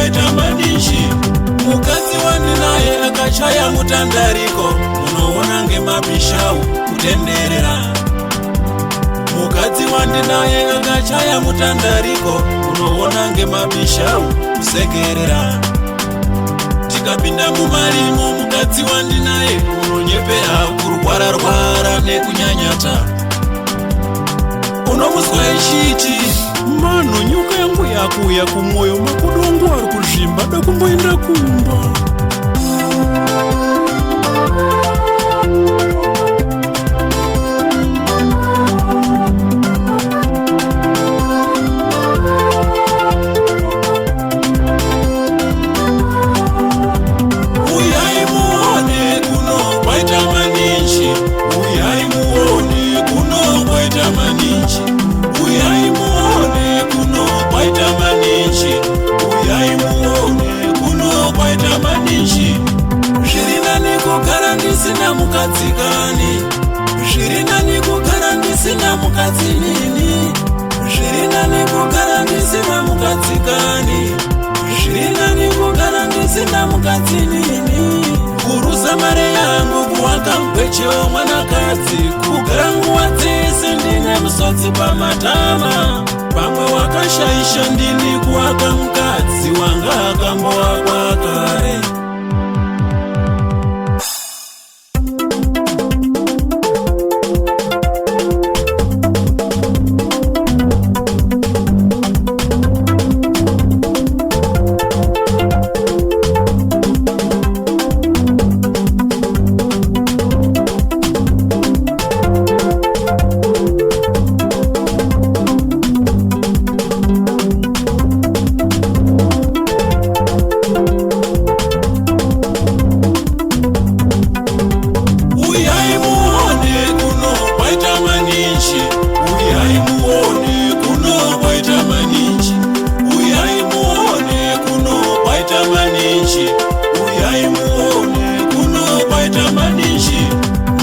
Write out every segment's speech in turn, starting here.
kwaita maninji. Mukadzi wandinaye akachaya mutandariko, unoona ngemabhishau kutenderera. Mukadzi wandinaye akachaya mutandariko, unoona ngemabhishau kusekerera. Tikapinda mumarimo mukadzi wandinaye unonyepera, kurwara nekunyanyata. Unomuzwa echiti, mano nyoka yangu yakuya kumwoyo, makodo wangu ari kuzvimba, dakumboenda kumba. Uyai muone kuno kwaita maninji, uyai muone kuno kwaita maninji, uyai muone kuno kwaita maninji, uyai muone kuno kwaita maninji. Zviri nani kugara ndisina mukadzi kani, zviri nani kugara ndisina mukadzi nini, zviri nani kugara ndisina mukadzi kani, zviri nani kugara ndisina mukadzi nini. Kurusa mare yangu kuwaka mpechewo mwanakadzi, kugara nguwa dzese ndine musodzi pamatama. Pamwe wakashaisha ndini kuwaka mukadzi wanga akambowa kwakare.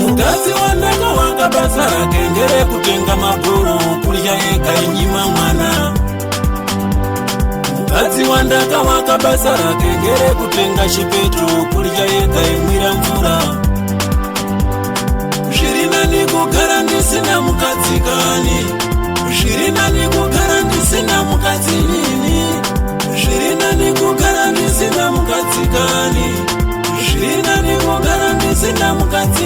Mukadzi wandaka wanga basa rake ngere kutenga mabhuru, kurya ega inyima mwana. Mukadzi wandaka wanga basa rake ngere kutenga chipetu, kurya ega imwira mvura. Zviri nani kugara ndisina mukadzi kani, zviri nani kugara ndisina mukadzi nini, zviri nani kugara ndisina mukadzi kani, zviri nani kugara ndisina mukadzi